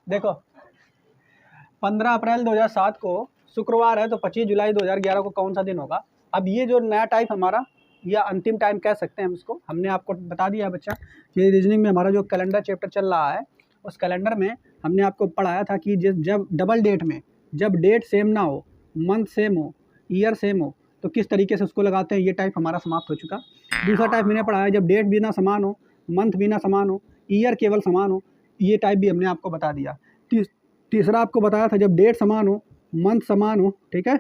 देखो 15 अप्रैल 2007 को शुक्रवार है, तो 25 जुलाई 2011 को कौन सा दिन होगा। अब ये जो नया टाइप हमारा या अंतिम टाइम कह सकते हैं हम इसको, हमने आपको बता दिया बच्चा कि रीजनिंग में हमारा जो कैलेंडर चैप्टर चल रहा है, उस कैलेंडर में हमने आपको पढ़ाया था कि जब डबल डेट में जब डेट सेम ना हो, मंथ सेम हो, ईयर सेम हो, तो किस तरीके से उसको लगाते हैं। ये टाइप हमारा समाप्त हो चुका। दूसरा टाइप मैंने पढ़ाया जब डेट भी ना समान हो, मंथ भी ना समान हो, ईयर केवल समान हो, ये टाइप भी हमने आपको बता दिया। तीसरा आपको बताया था जब डेट समान हो, मंथ समान हो, ठीक है,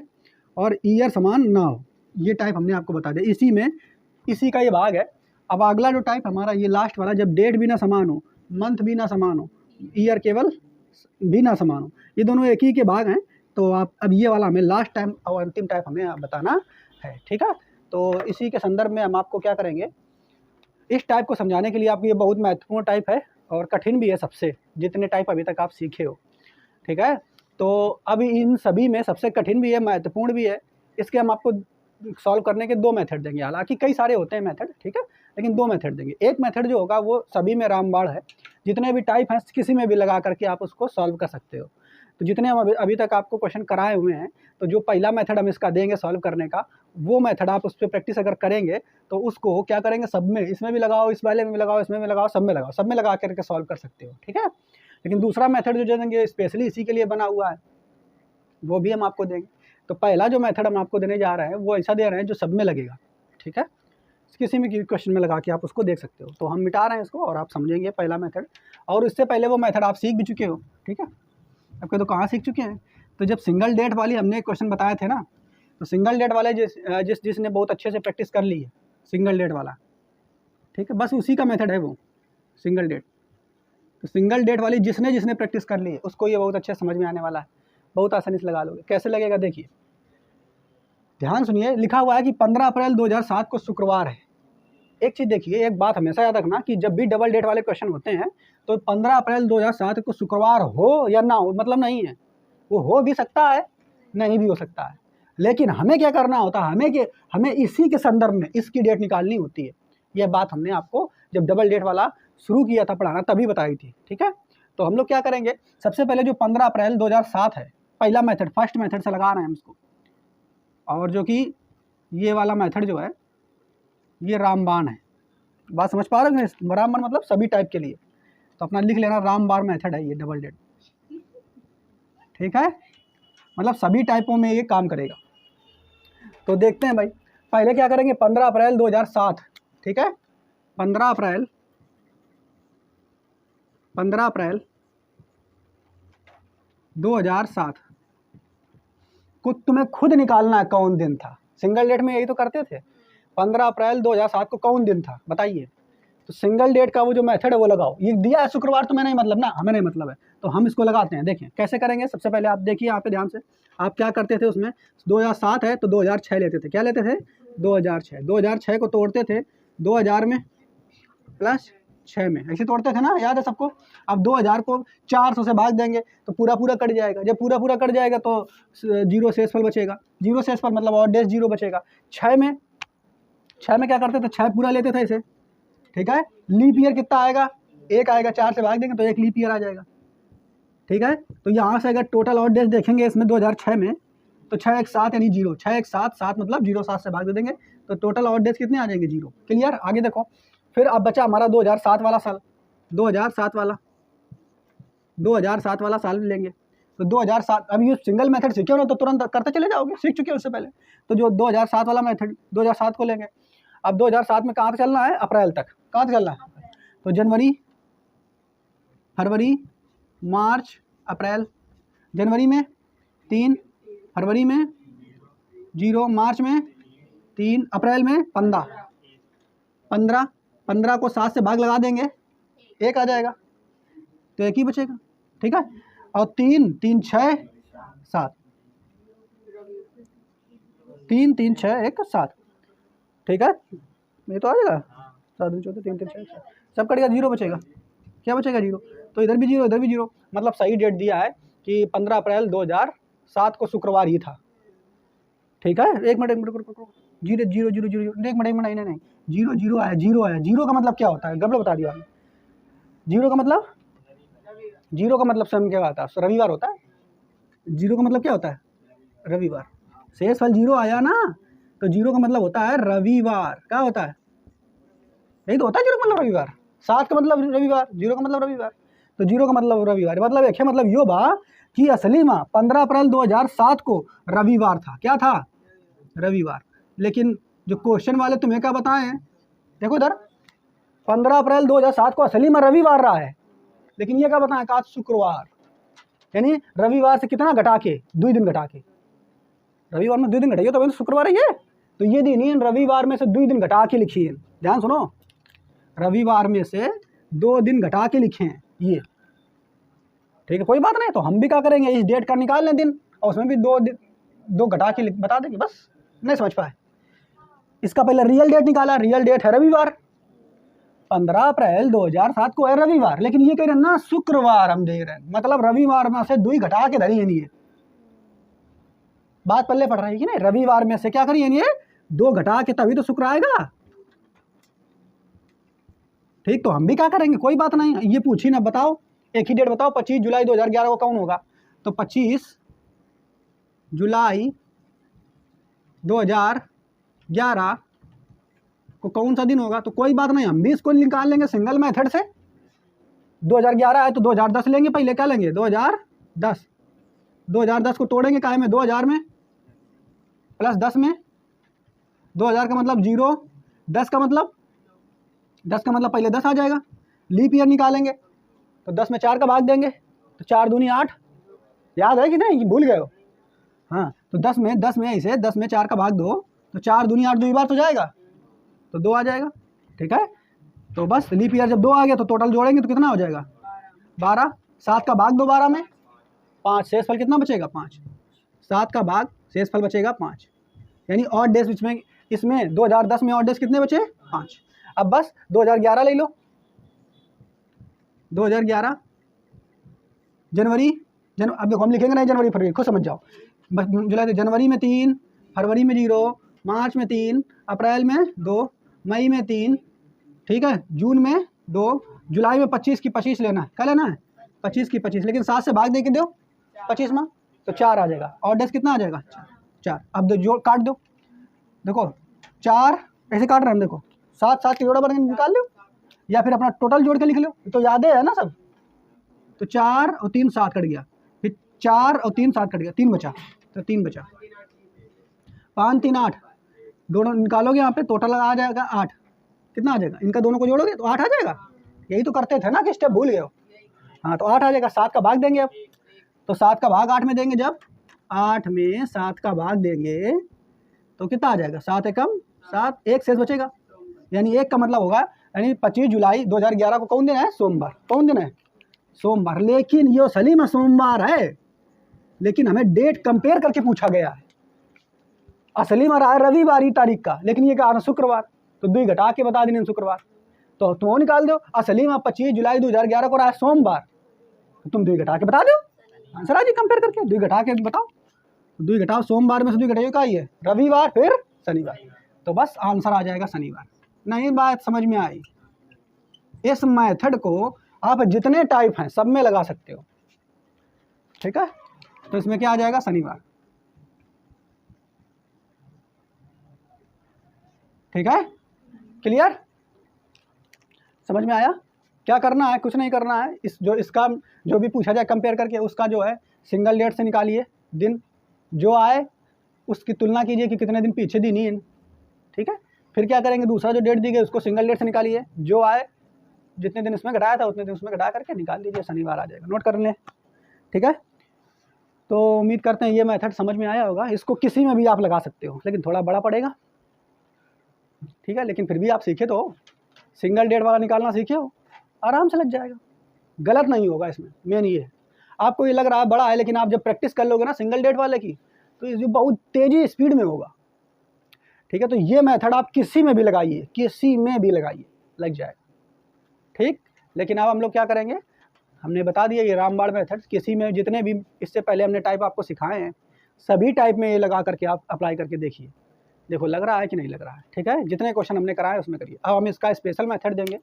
और ईयर समान ना हो, ये टाइप हमने आपको बता दिया। इसी का ये भाग है। अब अगला जो टाइप हमारा ये लास्ट वाला, जब डेट भी ना समान हो, मंथ भी ना समान हो, ईयर केवल भी ना समान हो, ये दोनों एक ही के भाग हैं। तो आप अब ये वाला हमें लास्ट टाइम और अंतिम टाइप हमें बताना है, ठीक है। तो इसी के संदर्भ में हम आपको क्या करेंगे, इस टाइप को समझाने के लिए आपको, ये बहुत महत्वपूर्ण टाइप है और कठिन भी है सबसे, जितने टाइप अभी तक आप सीखे हो, ठीक है। तो अब इन सभी में सबसे कठिन भी है, महत्वपूर्ण भी है। इसके हम आपको सॉल्व करने के 2 मेथड देंगे, हालांकि कई सारे होते हैं मेथड, ठीक है, लेकिन 2 मेथड देंगे। एक मेथड जो होगा वो सभी में रामबाण है, जितने भी टाइप हैं किसी में भी लगा करके आप उसको सॉल्व कर सकते हो। तो जितने हम अभी तक आपको क्वेश्चन कराए हुए हैं, तो जो पहला मेथड हम इसका देंगे सॉल्व करने का, वो मेथड आप उस पर प्रैक्टिस अगर करेंगे तो उसको क्या करेंगे, सब में, इसमें भी लगाओ, इस वाले में भी लगाओ, इसमें भी लगाओ, सब में लगाओ, सब में लगा करके सॉल्व कर सकते हो, ठीक है। लेकिन दूसरा मेथड जो देंगे स्पेशली इसी के लिए बना हुआ है, वो भी हम आपको देंगे। तो पहला जो मेथड हम आपको देने जा रहे हैं वो ऐसा दे रहे हैं जो सब में लगेगा, ठीक है, किसी भी क्वेश्चन में लगा के आप उसको देख सकते हो। तो हम मिटा रहे हैं इसको और आप समझेंगे पहला मेथड। और इससे पहले वो मेथड आप सीख भी चुके हो, ठीक है। आपके तो कहाँ सीख चुके हैं, तो जब सिंगल डेट वाली हमने क्वेश्चन बताए थे ना, तो सिंगल डेट वाले जिसने बहुत अच्छे से प्रैक्टिस कर ली है सिंगल डेट वाला, ठीक है, बस उसी का मेथड है वो सिंगल डेट। तो सिंगल डेट वाली जिसने प्रैक्टिस कर ली है उसको ये बहुत अच्छे समझ में आने वाला है, बहुत आसानी से लगा लोगे। कैसे लगेगा देखिए, ध्यान सुनिए, लिखा हुआ है कि 15 अप्रैल 2007 को शुक्रवार है। एक चीज़ देखिए, एक बात हमेशा याद रखना कि जब भी डबल डेट वाले क्वेश्चन होते हैं तो 15 अप्रैल 2007 को शुक्रवार हो या ना हो मतलब नहीं है, वो हो भी सकता है, नहीं भी हो सकता है। लेकिन हमें क्या करना होता है, हमें इसी के संदर्भ में इसकी डेट निकालनी होती है। यह बात हमने आपको जब डबल डेट वाला शुरू किया था पढ़ाना तभी बताई थी, ठीक है। तो हम लोग क्या करेंगे, सबसे पहले जो 15 अप्रैल 2007 है, पहला मेथड, फर्स्ट मेथड से लगा रहे हैं हम इसको, और जो कि ये वाला मेथड जो है ये रामबाण है। बात समझ पा रहे हैं, रामबाण मतलब सभी टाइप के लिए, तो अपना लिख लेना रामबाण मेथड है ये डबल डेट, ठीक है, मतलब सभी टाइपों में ये काम करेगा। तो देखते हैं भाई, पहले क्या करेंगे, 15 अप्रैल 2007, ठीक है, 15 अप्रैल 2007 को तुम्हें खुद निकालना है कौन दिन था। सिंगल डेट में यही तो करते थे, 15 अप्रैल 2007 को कौन दिन था बताइए। तो सिंगल डेट का वो जो मेथड है वो लगाओ। ये दिया है शुक्रवार, तो मैं नहीं मतलब ना, हमें नहीं मतलब है, तो हम इसको लगाते हैं। देखिए कैसे करेंगे, सबसे पहले आप देखिए यहाँ पे ध्यान से, आप क्या करते थे उसमें, 2007 है तो 2006 लेते थे, क्या लेते थे, 2006 को तोड़ते थे 2000 में प्लस 6 में, ऐसे तोड़ते थे ना, याद है सबको। अब 2000 को 400 से भाग देंगे तो पूरा कट जाएगा, जब पूरा कट जाएगा तो जीरो शेषफल बचेगा, जीरो शेषफल मतलब और डेस जीरो बचेगा। 6 में क्या करते थे, 6 पूरा लेते थे इसे, ठीक है। लीप ईयर कितना आएगा, 1 आएगा, 4 से भाग देंगे तो 1 लीप ईयर आ जाएगा, ठीक है। तो यहाँ से अगर टोटल और डेज देखेंगे इसमें 2006 में, तो 6 1 7 यानी 0, 6 1 7 7 मतलब 0 7 से भाग दे देंगे तो टोटल और डेज कितने आ जाएंगे, 0। क्लियर, आगे देखो। फिर अब बचा हमारा 2007 वाला साल, 2007 वाला साल लेंगे। तो 2007, अब ये सिंगल मेथड सीखे हो ना तो तुरंत करते चले जाओगे, सीख चुके हो उससे पहले। तो जो 2007 वाला मेथड, 2007 को लेंगे। अब 2007 में कहाँ से चलना है, अप्रैल तक, कहाँ से चलना है, तो जनवरी, फरवरी, मार्च, अप्रैल। जनवरी में 3, फरवरी में 0, मार्च में 3, अप्रैल में 15 को 7 से भाग लगा देंगे, 1 आ जाएगा, तो 1 ही बचेगा, ठीक है। और 3 3 6 7, 3 3 6 1 7, ठीक है, ये तो आ जाएगा, 7 14 3 3 6 7, सब कटेगा, 0 बचेगा, क्या बचेगा, 0। तो इधर भी 0 इधर भी 0, मतलब सही डेट दिया है कि 15 अप्रैल 2007 को शुक्रवार ही था, ठीक है। एक मिनट 0 0 0 0, एक मिनट नहीं 0 0 आया, 0 आया। 0 का मतलब क्या होता है, गड़बड़ बता दिया, 0 का मतलब जीरो का मतलब स्वयं क्या आता है? रविवार होता है। जीरो का मतलब क्या होता है? रविवार। शेषफल जीरो आया ना, तो जीरो का मतलब होता है रविवार। क्या होता है? यही तो होता है जीरो का मतलब रविवार। 7 का मतलब रविवार, जीरो का मतलब रविवार। तो जीरो का मतलब रविवार, मतलब एक है, मतलब यो बा कि असली में 15 अप्रैल 2007 को रविवार था। क्या था? रविवार। लेकिन जो क्वेश्चन वाले तुम्हें क्या बताए हैं, देखो इधर 15 अप्रैल 2007 को असली में रविवार रहा है, लेकिन ये क्या बताया? आज शुक्रवार, यानी रविवार से कितना घटा के? 2 दिन घटा के। रविवार में 2 दिन घटाइए तो शुक्रवार है ये। तो ये दिन ही रविवार में से 2 दिन घटा के लिखिए। ध्यान सुनो, रविवार में से 2 दिन घटा के लिखे हैं ये। ठीक है, कोई बात नहीं। तो हम भी क्या करेंगे, इस डेट का निकाल लें दिन, और उसमें भी 2 घटा के बता देंगे। बस नहीं समझ पाए, इसका पहले रियल डेट निकाला। रियल डेट है रविवार, 15 अप्रैल 2007 को है रविवार, लेकिन ये कह रहे हैं ना शुक्रवार हम दे रहे हैं, मतलब रविवार में से 2 घटा के धरी है नहीं। बात पल्ले पड़ रही है कि नहीं? रविवार में से क्या करिए नहीं, 2 घटा के तभी तो शुक्र आएगा। ठीक, तो हम भी क्या करेंगे, कोई बात नहीं। ये पूछी ना, बताओ एक ही डेट बताओ, 25 जुलाई 2011 को कौन होगा? तो 25 जुलाई 2011 को कौन सा दिन होगा? तो कोई बात नहीं, हम भी इसको निकाल लेंगे सिंगल मेथड से। 2011 है तो 2010 लेंगे, पहले क्या लेंगे? 2010। 2010 को तोड़ेंगे काय में? 2000 में, प्लस 10 में। 2000 का मतलब 0, 10 का मतलब पहले 10 आ जाएगा। लीप ईयर निकालेंगे तो 10 में 4 का भाग देंगे, तो 4 दूनी 8। याद है कि नहीं, भूल गए हो? हाँ, तो 10 में इसे 10 में 4 का भाग दो, तो 4 दूनी 8, 2 बार तो जाएगा, तो 2 आ जाएगा। ठीक है, तो बस लीप ईयर जब 2 आ गया तो टोटल जोड़ेंगे तो कितना हो जाएगा? 12। 7 का भाग दो 12 में, 5। शेषफल कितना बचेगा? 5। 7 का भाग शेषफल बचेगा 5, यानी ऑड डेज इसमें 2010 में ऑड डेज कितने बचे? 5। अब बस 2011 ले लो। 2011 जनवरी अब देखो हम लिखेंगे नहीं जनवरी फरवरी, खुद समझ जाओ। बस जुलाई, जनवरी में 3, फरवरी में 0, मार्च में 3, अप्रैल में 2, मई में 3, ठीक है, जून में 2, जुलाई में 25 की 25 लेना है। क्या लेना है? 25 की 25, लेकिन 7 से भाग दे के दो 25 में, तो 4 आ जाएगा। और डेज कितना आ जाएगा? 4। अब दो जोड़ काट दो, देखो 4 ऐसे काट रहे हैं हम, देखो 7 की जोड़ा बना निकाल लो, या फिर अपना टोटल जोड़ के लिख लो, तो याद है ना सब। तो 4 और 3 7 कट गया, फिर 4 और 3 7 कट गया, 3 बचा, तो 3 बचा। 5 3 8, दोनों निकालोगे यहाँ पे टोटल आ जाएगा 8। कितना आ जाएगा? इनका दोनों को जोड़ोगे तो 8 आ जाएगा। यही तो करते थे ना कि स्टेप भूल गए हो। हाँ, तो 8 आ जाएगा। 7 का भाग देंगे अब, तो 7 का भाग 8 में देंगे, जब 8 में 7 का भाग देंगे तो कितना आ जाएगा? 7 एकम 7, 1 शेष बचेगा, यानी 1 का मतलब होगा, यानी 25 जुलाई 2011 को कौन दिन है? सोमवार। कौन दिन है? सोमवार। लेकिन ये असली में सोमवार है, लेकिन हमें डेट कंपेयर करके पूछा गया है। असली में रहा है रविवार तारीख का, लेकिन ये कहा शुक्रवार, तो 2 घटा के बता देने शुक्रवार। तो तुम निकाल दो, असली में 25 जुलाई 2011 को रहा है सोमवार, तो तुम 2 घटा के बता दो। आंसर आ जी कंपेयर करके, 2 घटा के बताओ। 2 घटाओ, सोमवार में से 2 घटाइए का ही है रविवार, फिर शनिवार, तो बस आंसर आ जाएगा शनिवार। नहीं बात समझ में आई? इस मेथड को आप जितने टाइप हैं सब में लगा सकते हो। ठीक है, तो इसमें क्या आ जाएगा? शनिवार। ठीक है, क्लियर? समझ में आया? क्या करना है? कुछ नहीं करना है। इसका जो भी पूछा जाए कंपेयर करके, उसका जो है सिंगल डेट से निकालिए दिन, जो आए उसकी तुलना कीजिए कि कितने दिन पीछे दिन ही। ठीक है, फिर क्या करेंगे? दूसरा जो डेट दी गई उसको सिंगल डेट से निकालिए, जो आए जितने दिन इसमें घटाया था उतने दिन उसमें घटा करके निकाल दीजिए, शनिवार आ जाएगा। नोट कर लें। ठीक है, तो उम्मीद करते हैं ये मेथड समझ में आया होगा। इसको किसी में भी आप लगा सकते हो, लेकिन थोड़ा बड़ा पड़ेगा। ठीक है, लेकिन फिर भी आप सीखे तो हो, सिंगल डेट वाला निकालना सीखे हो, आराम से लग जाएगा, गलत नहीं होगा इसमें। मेन ये है, आपको ये लग रहा है बड़ा है, लेकिन आप जब प्रैक्टिस कर लोगे ना सिंगल डेट वाले की, तो ये बहुत तेज़ी स्पीड में होगा। ठीक है, तो ये मेथड आप किसी में भी लगाइए, किसी में भी लगाइए, लग जाएगा। ठीक, लेकिन अब हम लोग क्या करेंगे, हमने बता दिया ये रामबाण मेथड, किसी में जितने भी इससे पहले हमने टाइप आपको सिखाए हैं सभी टाइप में ये लगा करके आप अप्लाई करके देखिए, देखो लग रहा है कि नहीं लग रहा है। ठीक है, जितने क्वेश्चन हमने कराए उसमें करिए। अब हम इसका स्पेशल मेथड देंगे,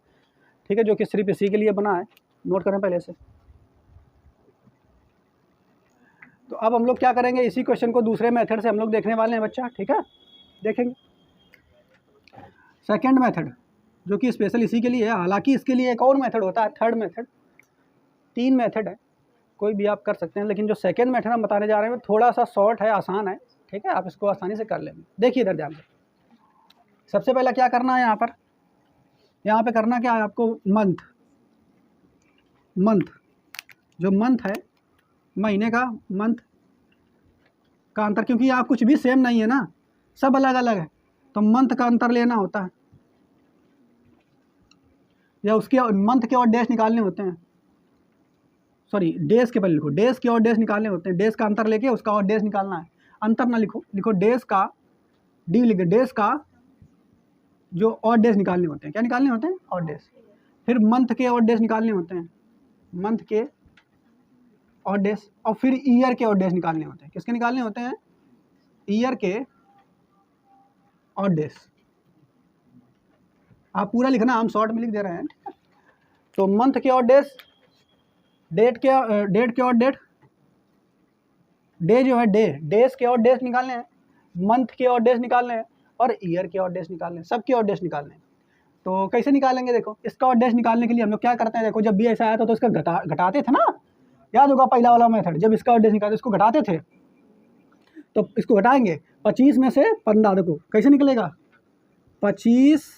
ठीक है, जो कि सिर्फ इसी के लिए बना है। नोट करें पहले से। तो अब हम लोग क्या करेंगे, इसी क्वेश्चन को दूसरे मेथड से हम लोग देखने वाले हैं बच्चा, ठीक है। देखेंगे सेकंड मेथड जो कि स्पेशल इसी के लिए है, हालांकि इसके लिए एक और मेथड होता है, थर्ड मेथड। 3 मेथड है, कोई भी आप कर सकते हैं, लेकिन जो सेकंड मेथड हम बताने जा रहे हैं थोड़ा सा शॉर्ट है, आसान है, ठीक है, आप इसको आसानी से कर लेंगे। देखिए इधर ध्यान से, सबसे पहला क्या करना है, यहाँ पे करना क्या है आपको, मंथ जो मंथ है, महीने का मंथ का अंतर, क्योंकि यहाँ कुछ भी सेम नहीं है ना, सब अलग अलग है, तो मंथ का अंतर लेना होता है, या उसके मंथ के और डेज निकालने होते हैं, सॉरी डेज के पहले लिखो, डेज के और डेज निकालने होते हैं, डेज का अंतर लेके उसका और डेज निकालना है। अंतर ना लिखो, लिखो डेज का, डी लिखे, डेज का जो और डेज निकालने होते हैं, क्या निकालने होते हैं, और डेज। फिर मंथ के और डेज निकालने होते हैं, मंथ के और डेज, और फिर ईयर के और डेज निकालने होते हैं। किसके निकालने होते हैं, ईयर के और डेज। आप पूरा लिखना, हम शॉर्ट में लिख दे रहे हैं, ठीक है। तो मंथ के और डेज, डेट के और डे जो है डेज के और डेज निकालने हैं, मंथ के और डेज निकालने हैं, और ईयर के और डेज निकालने हैं, सबके और डेज निकालने हैं। तो कैसे निकालेंगे, देखो इसका और डेज निकालने के लिए हम लोग क्या करते हैं, देखो जब भी ऐसा आया था तो इसका घटाते थे ना, याद होगा पहला वाला मेथड, जब इसका और डेज निकालते इसको घटाते थे, तो इसको घटाएंगे 25 में से 15, देखो कैसे निकलेगा, 25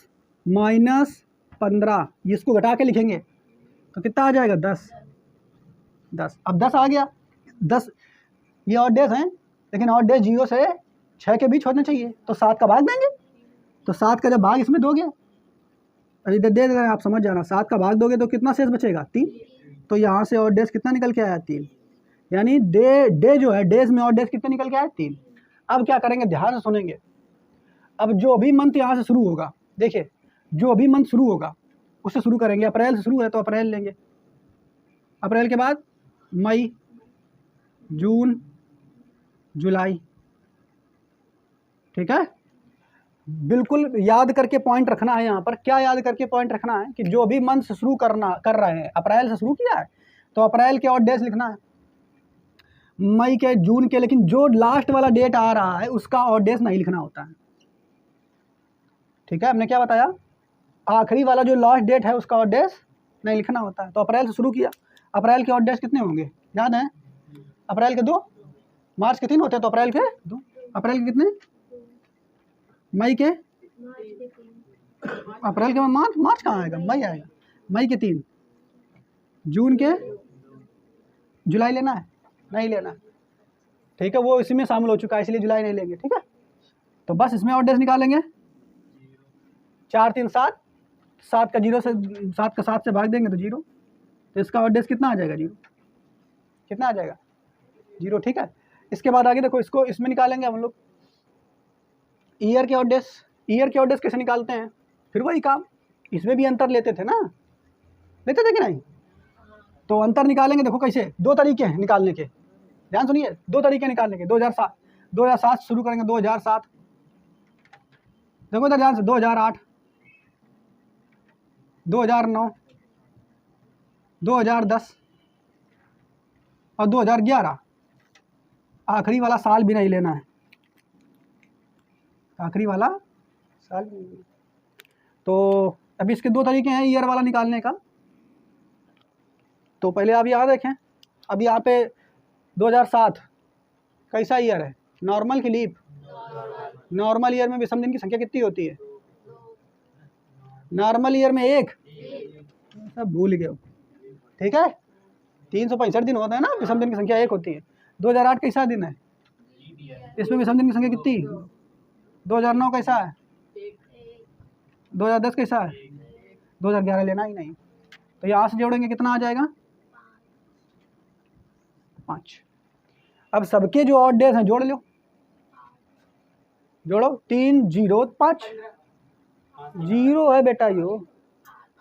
माइनस 15, इसको घटा के लिखेंगे तो कितना आ जाएगा, 10। अब 10 आ गया, 10 ये और डेज हैं, लेकिन और डेज 0 से 6 के बीच होना चाहिए, तो 7 का भाग देंगे, तो 7 का जब भाग इसमें दोगे, अभी दे दे रहे हैं, आप समझ जाना, 7 का भाग दोगे तो कितना शेष बचेगा, 3। तो यहाँ से और डेज कितना निकल के आया, 3, यानी डे जो है, डेज में और डेज कितने निकल के आए, 3। अब क्या करेंगे, ध्यान से सुनेंगे, अब जो भी मंथ यहाँ से शुरू होगा, देखिए जो भी मंथ शुरू होगा उससे शुरू करेंगे, अप्रैल से शुरू है तो अप्रैल लेंगे, अप्रैल के बाद मई, जून, जुलाई, ठीक है। बिल्कुल याद करके पॉइंट रखना है, यहाँ पर क्या याद करके पॉइंट रखना है कि जो भी मंथ से शुरू कर रहे हैं, अप्रैल से शुरू किया है तो अप्रैल के और डेज लिखना है, मई के, जून के, लेकिन जो लास्ट वाला डेट आ रहा है उसका और डेज नहीं लिखना होता है, ठीक है। हमने क्या बताया, आखिरी वाला जो लास्ट डेट है उसका और डेज नहीं लिखना होता है। तो अप्रैल से शुरू किया, अप्रैल के और डेज कितने होंगे, याद है, अप्रैल के 2, मार्च के 3 होते हैं, तो अप्रैल के 2, अप्रैल के कितने, मई के, अप्रैल के मार्च कहाँ आएगा, मई आएगा, मई के 3, जून के, जुलाई लेना है, नहीं लेना, ठीक है, वो इसी में शामिल हो चुका है इसलिए जुलाई नहीं लेंगे, ठीक है। तो बस इसमें और डेज निकालेंगे, 4 3 7, 7 का 0 से, 7 का 7 से भाग देंगे तो 0, तो इसका और डेज कितना आ जाएगा, 0, कितना आ जाएगा, 0, ठीक है। इसके बाद आगे देखो, इसको इसमें निकालेंगे हम लोग, ईयर के और डेज, ईयर के और डेज कैसे निकालते हैं, फिर वही काम, इसमें भी अंतर लेते थे ना, लेते थे कि नहीं, तो अंतर निकालेंगे, देखो कैसे, 2 तरीके हैं निकालने के, ध्यान सुनिए, 2 तरीके निकालने के, 2007 से शुरू करेंगे, 2007, देखो इधर ध्यान से, 2008, 2009, 2010 और 2011, आखिरी वाला साल भी नहीं लेना है, आखिरी वाला साल भी नहीं। तो अभी इसके 2 तरीके हैं ईयर वाला निकालने का। तो पहले आप यहाँ देखें, अभी यहाँ पे 2007 कैसा ईयर है, नॉर्मल की लीप, नॉर्मल ईयर में विषम दिन की संख्या कितनी होती है, नॉर्मल ईयर में 1, सब भूल गए हो, ठीक है, 365 दिन होते हैं ना, विषम दिन की संख्या 1 होती है। 2008 कैसा दिन है, इसमें विषम दिन की संख्या कितनी, 2009 कैसा है, 2010 कैसा है, 2011 लेना ही नहीं, तो यहाँ से जोड़ेंगे कितना आ जाएगा, 5। अब सबके जो ऑड डेज हैं जोड़ लो, जोड़ो, 3 0 5, 0 है बेटा, यो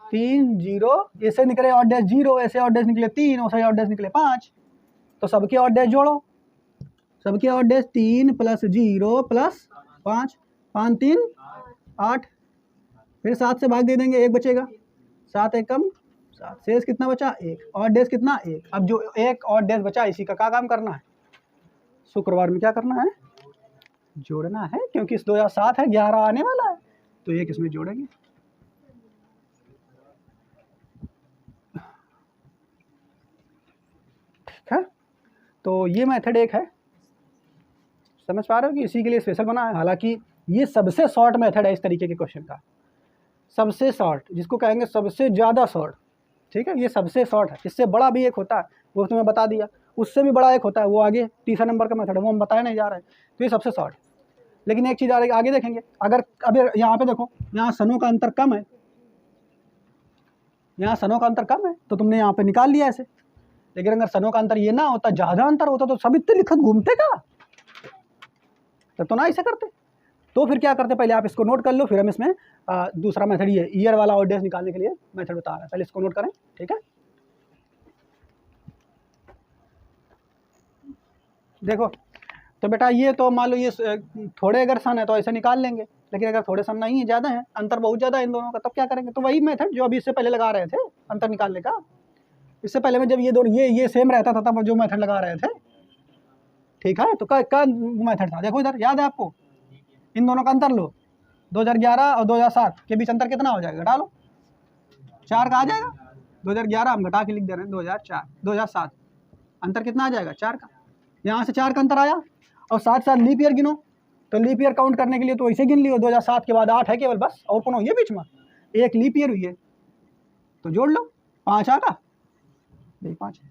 3 0, ऐसे निकले ऑड डेज 0, ऐसे ऑड डेज निकले 3, ऐसे ऑड डेज निकले 5, तो सबके ऑड डेज जोड़ो, सबके ऑड डेज 3 + 0 + 5, 5 3 8, फिर 7 से भाग दे देंगे, 1 बचेगा, 7 1 कम 7, शेष कितना बचा, 1, ऑड डेज कितना, 1। अब जो 1 ऑड डेज बचा इसी का क्या काम करना है, शुक्रवार में क्या करना है, जोड़ना है, क्योंकि इस 2007 है, 11 आने वाला है तो 1 इसमें जोड़ेंगे। ठीक है, तो ये मेथड एक है, समझ पा रहे हो कि इसी के लिए स्पेशल बना है। हालांकि ये सबसे शॉर्ट मेथड है इस तरीके के क्वेश्चन का, सबसे शॉर्ट, जिसको कहेंगे सबसे ज़्यादा शॉर्ट। ठीक है, ये सबसे शॉर्ट है। इससे बड़ा भी एक होता है, वो तुम्हें बता दिया, उससे भी बड़ा एक होता है, वो आगे तीसरा नंबर का मेथड है, वो हम बताए नहीं जा रहे हैं। तो ये सबसे शॉर्ट। लेकिन एक चीज़ आगे देखेंगे, अगर अभी यहाँ पे देखो, यहाँ सनों का अंतर कम है, यहाँ सनों का अंतर कम है, तो तुमने यहाँ पे निकाल लिया ऐसे। लेकिन अगर सनों का अंतर ये ना होता, ज़्यादा अंतर होता, तो सब इतने लिखत घूमते का, तो ना ऐसे करते। तो फिर क्या करते, पहले आप इसको नोट कर लो, फिर हम इसमें दूसरा मेथड ये ईयर वाला ऑड डेज निकालने के लिए मेथड बता रहा है, पहले इसको नोट करें। ठीक है, देखो तो बेटा ये तो मान लो ये थोड़े अगर सन है तो ऐसे निकाल लेंगे, लेकिन अगर थोड़े सन नहीं है, ज़्यादा है, अंतर बहुत ज़्यादा है इन दोनों का, तब क्या करेंगे, तो वही मेथड जो अभी इससे पहले लगा रहे थे अंतर निकालने का। इससे पहले में जब ये दोनों ये सेम रहता था तब जो मेथड लगा रहे थे। ठीक है, तो क्या मेथड था, देखो इधर, याद है आपको, इन दोनों का अंतर लो, 2011 और 2007 के बीच अंतर कितना हो जाएगा, घटा लो, 4 का आ जाएगा। 2011 हम घटा के लिख दे रहे हैं 2007 अंतर कितना आ जाएगा, 4 का। यहाँ से 4 का अंतर आया, और साथ साथ लीप ईयर गिनो, तो लीप ईयर काउंट करने के लिए तो ऐसे गिन लियो, 2007 के बाद 8 है केवल, बस, और कौन ये बीच में एक लीप ईयर हुई है, तो जोड़ लो, 5 आगा, यही 5 है।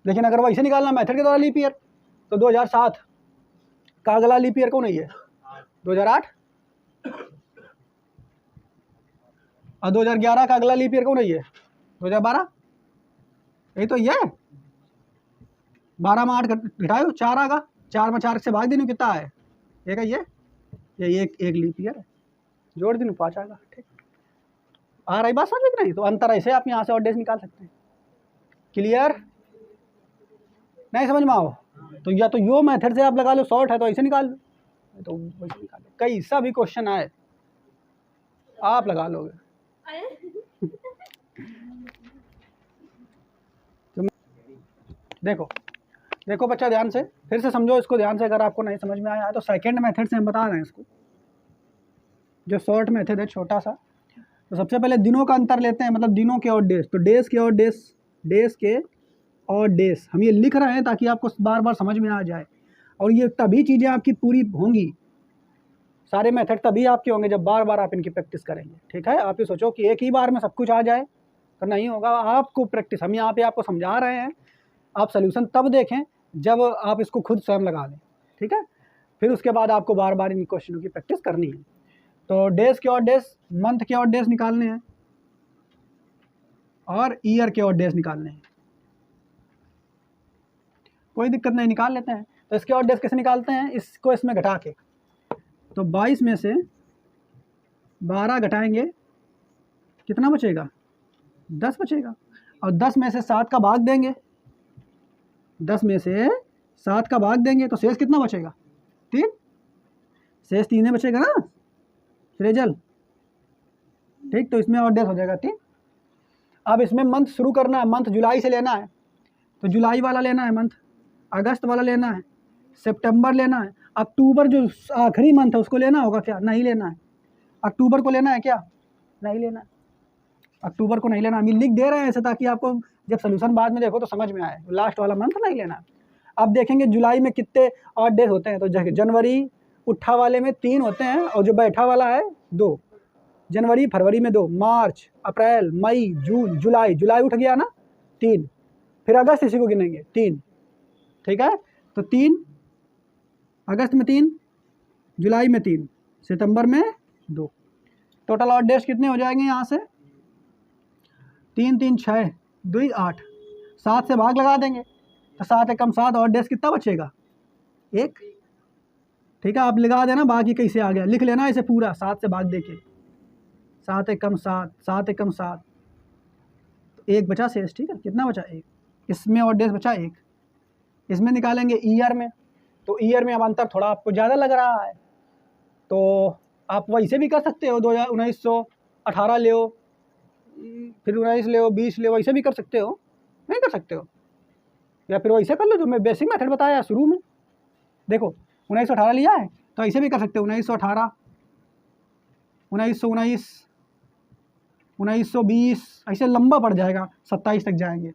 लेकिन अगर वैसे निकालना मेथड के द्वारा लीप ईयर, तो 2007 का अगला लीप ईयर कौन है, 2008, और 2011 का अगला लीप ईयर कौन है, 2012, यही तो ये 12 में 8 घटाओ, 4 आगा, 4 में 4 से भाग देने कितना है, एक है ये एक लीप ईयर है, जोड़ देने 5 आगा। ठीक, आ रही बात समझ में नहीं, तो अंतर ऐसे आप यहाँ से ऑड डेज निकाल सकते हैं। क्लियर, नहीं समझ में आओ तो या तो यो मेथड से आप लगा लो, शॉर्ट है तो ऐसे निकाल लो, तो वैसे निकाल लो, कैसा भी क्वेश्चन आए आप लगा लोगे। तो देखो बच्चा ध्यान से, फिर से समझो इसको ध्यान से, अगर आपको नहीं समझ में आया तो सेकंड मेथड से हम बता रहे हैं इसको, जो शॉर्ट मेथड है छोटा सा। तो सबसे पहले दिनों का अंतर लेते हैं, मतलब दिनों के और डेज, तो डेज के और डेज हम ये लिख रहे हैं ताकि आपको बार बार समझ में आ जाए, और ये तभी चीज़ें आपकी पूरी होंगी, सारे मेथड तभी आपके होंगे जब बार बार आप इनकी प्रैक्टिस करेंगे। ठीक है, आप ये सोचो कि एक ही बार में सब कुछ आ जाए तो नहीं होगा, आपको प्रैक्टिस, हम यहाँ पे आपको समझा रहे हैं, आप सोल्यूशन तब देखें जब आप इसको खुद स्वयं लगा लें। ठीक है, फिर उसके बाद आपको बार बार इन क्वेश्चनों की प्रैक्टिस करनी है। तो डेज के और डेज, मंथ के और डेज निकालने हैं, और ईयर के और डेज निकालने हैं, कोई दिक्कत नहीं, निकाल लेते हैं। तो इसके और डेज कैसे निकालते हैं, इसको इसमें घटा के, तो 22 में से 12 घटाएंगे, कितना बचेगा, 10 बचेगा, और 10 में से 7 का भाग देंगे, 10 में से 7 का भाग देंगे, तो शेष कितना बचेगा, 3, शेष 3 बचेगा ना रेजल। ठीक, तो इसमें और डेज हो जाएगा 3। अब इसमें मंथ शुरू करना है, मंथ जुलाई से लेना है, तो जुलाई वाला लेना है मंथ, अगस्त वाला लेना है, सितंबर लेना है, अक्टूबर जो आखिरी मंथ है उसको लेना होगा क्या, नहीं लेना है, अक्टूबर को लेना है क्या, नहीं लेना है, अक्टूबर को नहीं लेना। हम लिख दे रहे हैं ऐसे ताकि आपको जब सोल्यूशन बाद में देखो तो समझ में आए, लास्ट वाला मंथ नहीं लेना है। अब देखेंगे जुलाई में कितने ऑड डेज होते हैं, तो जनवरी उठा वाले में 3 होते हैं, और जो बैठा वाला है 2, जनवरी फरवरी में 2, मार्च अप्रैल मई जून जुलाई उठ गया ना 3, फिर अगस्त इसी को गिनेंगे 3। ठीक है, तो 3 अगस्त में 3, जुलाई में 3, सितंबर में 2, टोटल ऑड डेज कितने हो जाएंगे, यहाँ से 3 3 6 2 8, 7 से भाग लगा देंगे, तो 7 एकम 7, ऑड डेज कितना बचेगा, 1। ठीक है, आप लगा देना, बाकी कैसे आ गया लिख लेना इसे पूरा, 7 से भाग देके, 7 एकम 7, 7 एकम 7, 1 बचा शेष। ठीक है, कितना बचा, 1, इसमें ऑड डेज बचा 1। इसमें निकालेंगे ईयर में, तो ईयर में अब अंतर थोड़ा आपको ज़्यादा लग रहा है, तो आप वैसे भी कर सकते हो, 1918 ले, फिर 19 ले, 20 ले, वैसे भी कर सकते हो, नहीं कर सकते हो, या फिर वैसे कर लो जो मैं बेसिक मेथड बताया शुरू में, देखो 1918 लिया है तो ऐसे भी कर सकते हो, 1918, 1919, 1920, ऐसे लंबा पड़ जाएगा, 27 तक जाएंगे।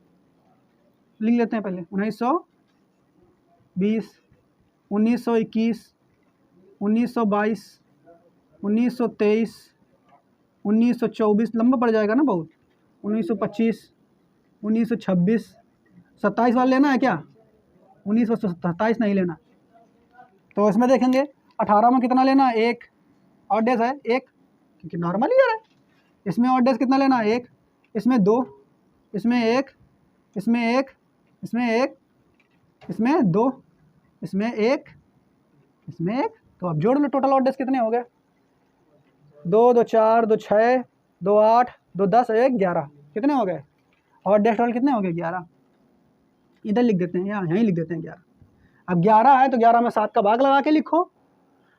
लिख लेते हैं पहले 1920, 1921, 1922, 1923, 1924, लंबा पड़ जाएगा ना बहुत, 1925, 1926, 27 वाला लेना है क्या? 1927 नहीं लेना। तो इसमें देखेंगे 18 में कितना लेना है? एक और डेज है एक, क्योंकि नॉर्मल ईयर है। इसमें और डेज कितना लेना है? एक, इसमें दो, इसमें एक, इसमें एक, इसमें एक, इसमें दो, इसमें एक, इसमें एक। तो अब जोड़ लो टोटल और डेज कितने हो गए? 2 2 4 2 6 2 8 2 10 1 11, कितने हो गए? और डेज टोटल कितने हो गए? 11। इधर लिख देते हैं, यहाँ यहीं लिख देते हैं 11। अब 11 है तो 11 में 7 का भाग लगा के लिखो।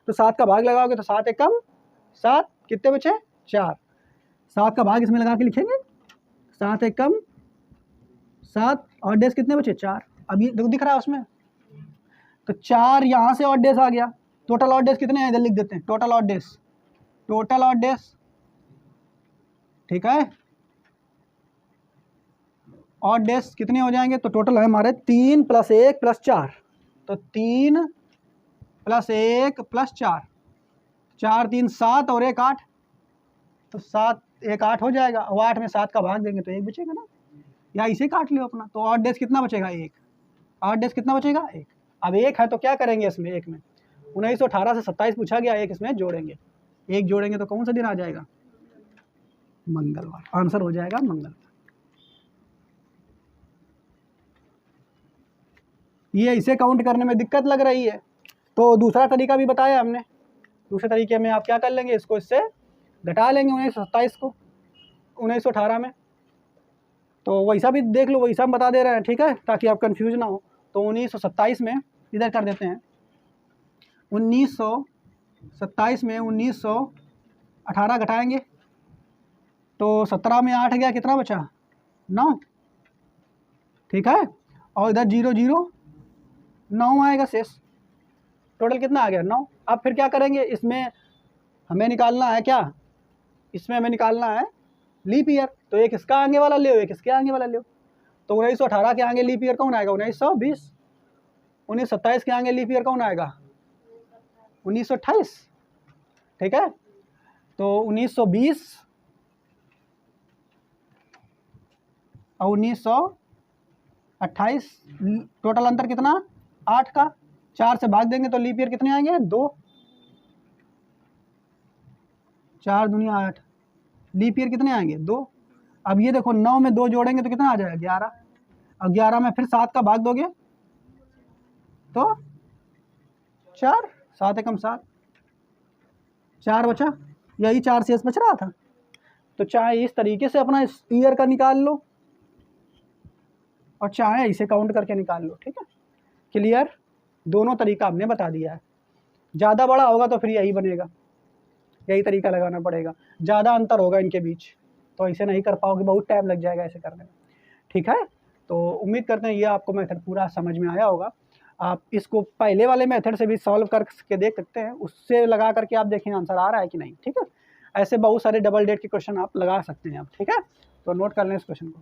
तो 7 का भाग लगाओगे तो 7 एकम 7, कितने बचे? 4। 7 का भाग इसमें लगा के लिखेंगे, 7 एकम 7, और डेज कितने बचे? 4। अब ये दिख रहा है उसमें, तो 4 यहाँ से और डेज आ गया। टोटल और डेज कितने हैं? इधर लिख देते हैं टोटल और डेज, टोटल और डेज, ठीक है। और डेज कितने हो जाएंगे? तो टोटल है हमारे 3 + 1 + 4, तो 3 + 1 + 4, 4 3 7 और 1 8, तो 7 1 8 हो जाएगा। और 8 में 7 का भाग देंगे तो 1 बचेगा ना, या इसे काट लो अपना। तो और डेज कितना बचेगा? 1। और डेज कितना बचेगा? 1। अब 1 है तो क्या करेंगे इसमें? 1 में 1918 से 27 पूछा गया, 1 इसमें जोड़ेंगे। 1 जोड़ेंगे तो कौन सा दिन आ जाएगा? मंगलवार। आंसर हो जाएगा मंगलवार। ये इसे काउंट करने में दिक्कत लग रही है तो दूसरा तरीका भी बताया हमने। दूसरे तरीके में आप क्या कर लेंगे? इसको इससे घटा लेंगे 1927 को 1918 में। तो वैसा भी देख लो, वैसा हम बता दे रहे हैं, ठीक है, ताकि आप कंफ्यूज ना हो। तो 1927 में इधर कर देते हैं, 1927 में 1918 घटाएंगे तो 17 में 8 गया, कितना बचा? 9, ठीक है। और इधर 0 0 9 आएगा शेष। टोटल कितना आ गया? 9। अब फिर क्या करेंगे? इसमें हमें निकालना है क्या? इसमें हमें निकालना है लीप ईयर। तो एक इसका आगे वाला ले, एक इसके आगे वाला ले। तो 1918 के आगे लीप ईयर कौन आएगा? 1920। 1927 के आगे लीप ईयर कौन आएगा? 1928, ठीक है। तो 1920 और 1928, टोटल अंतर कितना? 8 का। 4 से भाग देंगे तो लीप ईयर कितने आएंगे? 2। 4 दूनी 8, लीप ईयर कितने आएंगे? 2। अब ये देखो 9 में 2 जोड़ेंगे तो कितना आ जाएगा? 11। अब 11 में फिर 7 का भाग दोगे तो 4, 7 एकम 7, 4 बचा, यही 4 शेष बच रहा था। तो चाहे इस तरीके से अपना इस ईयर का निकाल लो और चाहे इसे काउंट करके निकाल लो, ठीक है। क्लियर? दोनों तरीका हमने बता दिया है। ज़्यादा बड़ा होगा तो फिर यही बनेगा, यही तरीका लगाना पड़ेगा। ज़्यादा अंतर होगा इनके बीच तो ऐसे नहीं कर पाओगे, बहुत टाइम लग जाएगा ऐसे करने में, ठीक है। तो उम्मीद करते हैं ये आपको मेथड पूरा समझ में आया होगा। आप इसको पहले वाले मेथड से भी सॉल्व करके देख सकते हैं, उससे लगा करके आप देखें आंसर आ रहा है कि नहीं, ठीक है। ऐसे बहुत सारे डबल डेट के क्वेश्चन आप लगा सकते हैं आप, ठीक है। तो नोट कर लें इस क्वेश्चन को।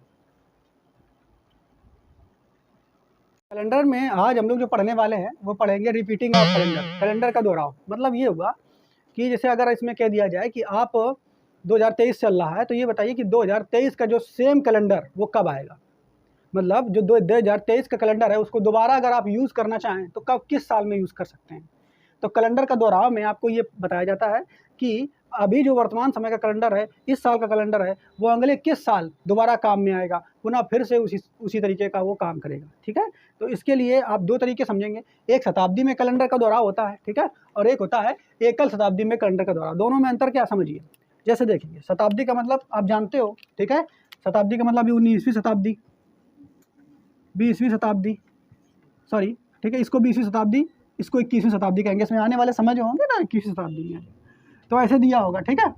कैलेंडर में आज हम लोग जो पढ़ने वाले हैं वो पढ़ेंगे रिपीटिंग ऑफ कैलेंडर, कैलेंडर का दोहराव। मतलब ये होगा कि जैसे अगर इसमें कह दिया जाए कि आप 2023 चल रहा है तो ये बताइए कि 2023 का जो सेम कैलेंडर वो कब आएगा। मतलब जो 2023 का कैलेंडर है उसको दोबारा अगर आप यूज़ करना चाहें तो कब, किस साल में यूज़ कर सकते हैं। तो कैलेंडर का दोहराव में आपको ये बताया जाता है कि अभी जो वर्तमान समय का कैलेंडर है, इस साल का कैलेंडर है, वो अगले किस साल दोबारा काम में आएगा, पुनः फिर से उसी तरीके का वो काम करेगा, ठीक है। तो इसके लिए आप 2 तरीके समझेंगे, एक शताब्दी में कैलेंडर का दोहराव होता है, ठीक है, और एक होता है एकल शताब्दी में कैलेंडर का दोहराव। दोनों में अंतर क्या समझिए। जैसे देखेंगे शताब्दी का मतलब आप जानते हो, ठीक है, शताब्दी का मतलब 19वीं शताब्दी, 20वीं शताब्दी, सॉरी, ठीक है, इसको 20वीं शताब्दी, इसको 21वीं शताब्दी कहेंगे। इसमें आने वाले समय जो होंगे ना 21वीं शताब्दी में, तो ऐसे दिया होगा, ठीक है।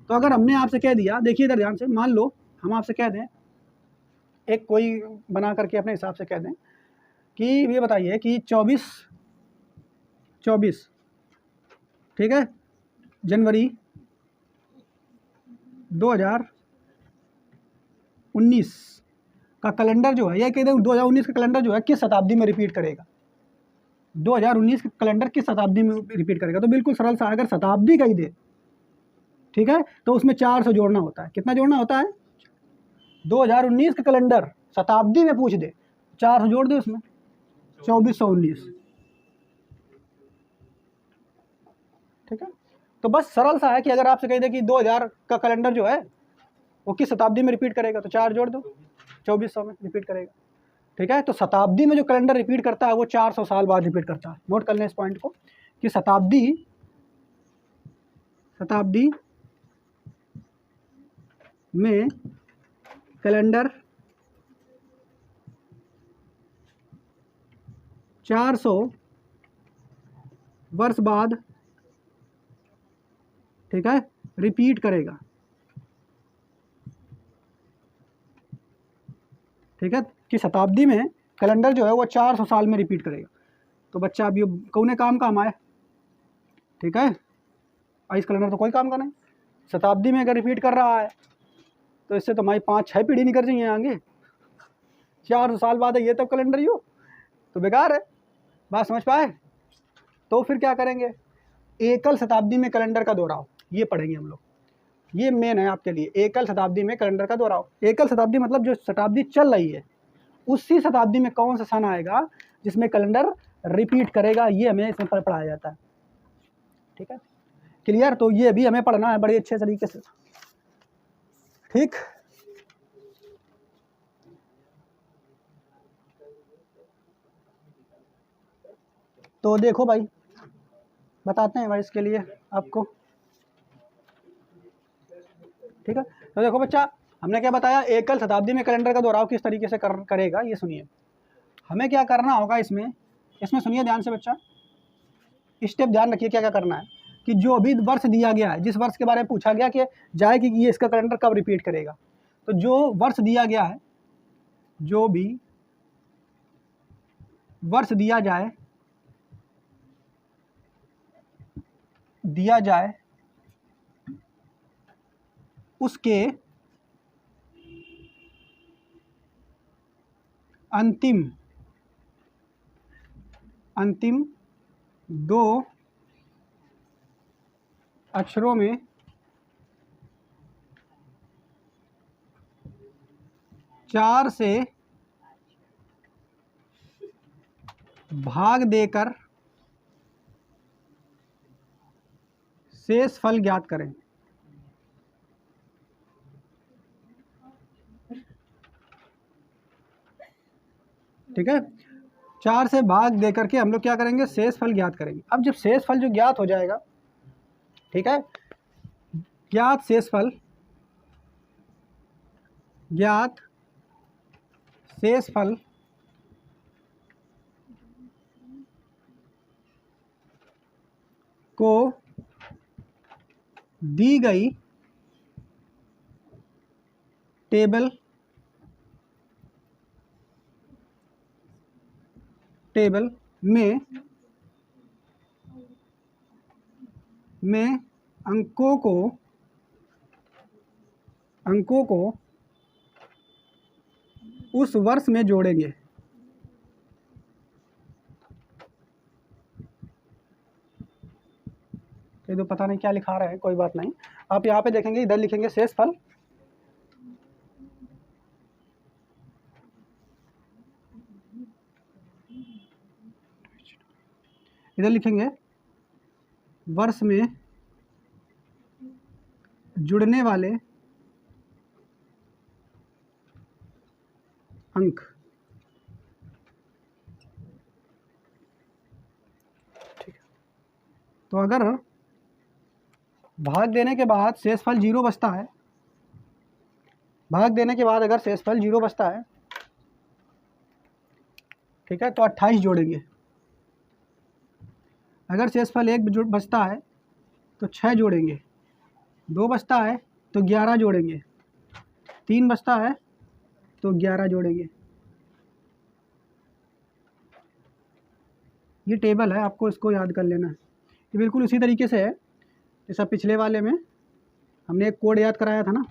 तो अगर हमने आपसे कह दिया, देखिए इधर ध्यान से, मान लो हम आपसे कह दें, एक कोई बना करके अपने हिसाब से कह दें कि ये बताइए कि 24 24, ठीक है, जनवरी 2019 का कैलेंडर जो है, यह कहते हैं 2019 का कैलेंडर जो है किस शताब्दी में रिपीट करेगा, 2019 का कैलेंडर किस शताब्दी में रिपीट करेगा। तो बिल्कुल सरल सा, अगर शताब्दी का ही दे, ठीक है, तो उसमें 400 जोड़ना होता है। कितना जोड़ना होता है? 2019 का कैलेंडर शताब्दी में पूछ दे, 400 जोड़ दे उसमें, 2419, ठीक है। तो बस सरल सा है कि अगर आपसे कह दे कि 2000 का कैलेंडर जो है वो किस शताब्दी में रिपीट करेगा, तो 4 जोड़ दो, 2400 में रिपीट करेगा, ठीक है। तो शताब्दी में जो कैलेंडर रिपीट करता है वो 400 साल बाद रिपीट करता है। नोट कर लें इस पॉइंट को कि शताब्दी में कैलेंडर 400 वर्ष बाद, ठीक है, रिपीट करेगा, ठीक है, कि शताब्दी में कैलेंडर जो है वो 400 साल में रिपीट करेगा। तो बच्चा अब ये कौने काम का हम आए, ठीक है, इस कैलेंडर तो कोई काम का नहीं, शताब्दी में अगर रिपीट कर रहा है तो इससे तो हमारी 5-6 पीढ़ी निकल जाएंगे आगे, 400 साल बाद है ये तब कैलेंडर ही हो, तो बेकार है। बात समझ पाए? तो फिर क्या करेंगे, एकल शताब्दी में कैलेंडर का दोहराव, ये पढ़ेंगे हम लोग, ये मेन है आपके लिए। एकल शताब्दी में कैलेंडर का दोहराव, एकल शताब्दी मतलब जो शताब्दी चल रही है उसी शताब्दी में कौन सा सन आएगा जिसमें कैलेंडर रिपीट करेगा, ये हमें इसमें पढ़ाया जाता है, ठीक है, क्लियर। तो ये भी हमें पढ़ना है बड़े अच्छे तरीके से, ठीक। तो देखो भाई, बताते हैं भाई इसके लिए आपको, ठीक है। तो देखो बच्चा, हमने क्या बताया, एकल शताब्दी में कैलेंडर का दोहराव किस तरीके से करेगा, ये सुनिए। हमें क्या करना होगा इसमें सुनिए ध्यान से बच्चा, स्टेप ध्यान रखिए क्या क्या करना है। कि जो भी वर्ष दिया गया है, जिस वर्ष के बारे में पूछा गया कि जाए कि ये इसका कैलेंडर कब रिपीट करेगा, तो जो वर्ष दिया गया है, जो भी वर्ष दिया जाए उसके अंतिम 2 अक्षरों में चार से भाग देकर शेष फल ज्ञात करें। ठीक है, 4 से भाग दे करके हम लोग क्या करेंगे, शेष फल ज्ञात करेंगे। अब जब शेष फल जो ज्ञात हो जाएगा, ठीक है, ज्ञात शेष फल को दी गई टेबल में अंकों को उस वर्ष में जोड़ेंगे। ये तो पता नहीं क्या लिखा रहा है, कोई बात नहीं, आप यहाँ पे देखेंगे, इधर लिखेंगे शेष फल, इधर लिखेंगे वर्ष में जुड़ने वाले अंक। ठीक है, तो अगर भाग देने के बाद शेष फल 0 बचता है, भाग देने के बाद अगर शेष फल 0 बचता है, ठीक है, तो 28 जोड़ेंगे। अगर शेष फल 1 बचता है तो 6 जोड़ेंगे, 2 बचता है तो 11 जोड़ेंगे, 3 बचता है तो 11 जोड़ेंगे। ये टेबल है, आपको इसको याद कर लेना है। ये बिल्कुल उसी तरीके से है जैसा पिछले वाले में हमने एक कोड याद कराया था ना,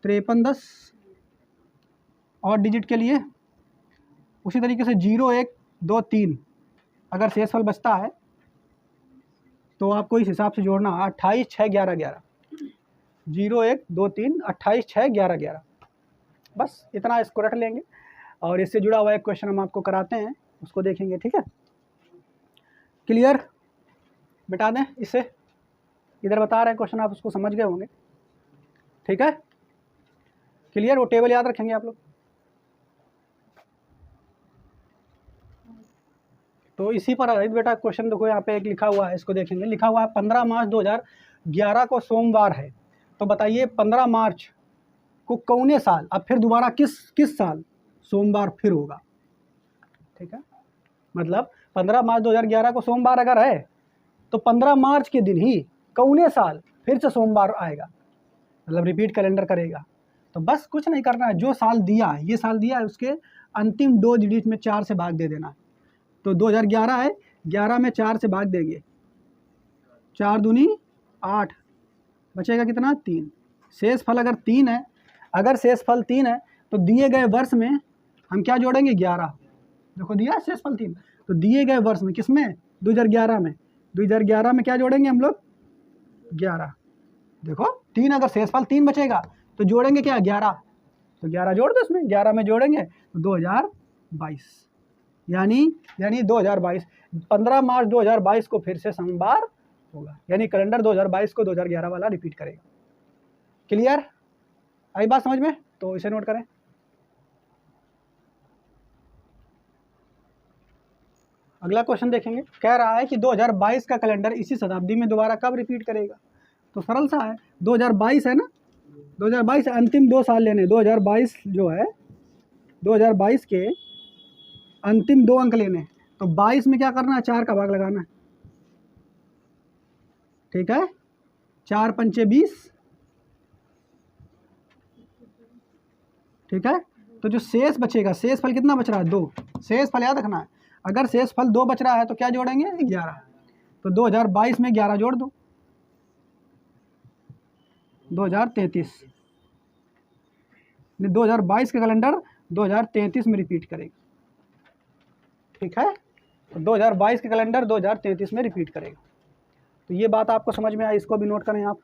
5310 और डिजिट के लिए। उसी तरीके से 0 1 2 3 अगर शेषफल बचता है तो आपको इस हिसाब से जोड़ना 28 6 11 11। 0 1 2 3 28 6 11 11, बस इतना इसको रख लेंगे। और इससे जुड़ा हुआ एक क्वेश्चन हम आपको कराते हैं, उसको देखेंगे, ठीक है। क्लियर, मिटा दें इससे, इधर बता रहे हैं क्वेश्चन, आप उसको समझ गए होंगे, ठीक है। क्लियर, वो टेबल याद रखेंगे आप लोग। तो इसी पर आधारित बेटा क्वेश्चन देखो, यहाँ पे एक लिखा हुआ है, इसको देखेंगे। लिखा हुआ है 15 मार्च 2011 को सोमवार है, तो बताइए 15 मार्च को कौने साल, अब फिर दोबारा किस साल सोमवार फिर होगा, ठीक है। मतलब 15 मार्च 2011 को सोमवार अगर है तो 15 मार्च के दिन ही कौने साल फिर से सोमवार आएगा, मतलब रिपीट कैलेंडर करेगा। तो बस कुछ नहीं करना है, जो साल दिया है, ये साल दिया है, उसके अंतिम 2 डिजिट में 4 से भाग दे देना है। तो 2011 है, 11 में 4 से भाग देंगे, 4 दूनी 8, बचेगा कितना 3। शेष फल अगर 3 है, अगर शेष फल 3 है तो दिए गए वर्ष में हम क्या जोड़ेंगे 11। देखो दिया है शेष फल 3, तो दिए गए वर्ष में, किस में 2011 में, 2011 में क्या जोड़ेंगे हम लोग 11। देखो 3 अगर शेष फल 3 बचेगा तो जोड़ेंगे क्या 11, तो 11 जोड़ दो इसमें, 11 में जोड़ेंगे तो 2022, यानी 2022, 15 मार्च 2022 को फिर से सोमवार होगा, यानी कैलेंडर 2022 को 2011 वाला रिपीट करेगा। क्लियर, आई बात समझ में, तो इसे नोट करें। अगला क्वेश्चन देखेंगे, कह रहा है कि 2022 का कैलेंडर इसी शताब्दी में दोबारा कब रिपीट करेगा। तो सरल सा है, 2022 है ना, 2022 अंतिम 2 साल लेने, 2022 जो है 2022 के अंतिम 2 अंक लेने। तो 22 में क्या करना है, 4 का भाग लगाना है, ठीक है, 4 पंचे 20, ठीक है। तो जो शेष बचेगा, शेष फल कितना बच रहा है 2, शेष फल याद रखना है, अगर शेष फल 2 बच रहा है तो क्या जोड़ेंगे 11। तो 2022 में 11 जोड़ दो, 2033, 2022 का कैलेंडर 2033 में रिपीट करेगा, ठीक है। तो 2022 का कैलेंडर 2033 में रिपीट करेगा। तो ये बात आपको समझ में आई, इसको भी नोट करें आप।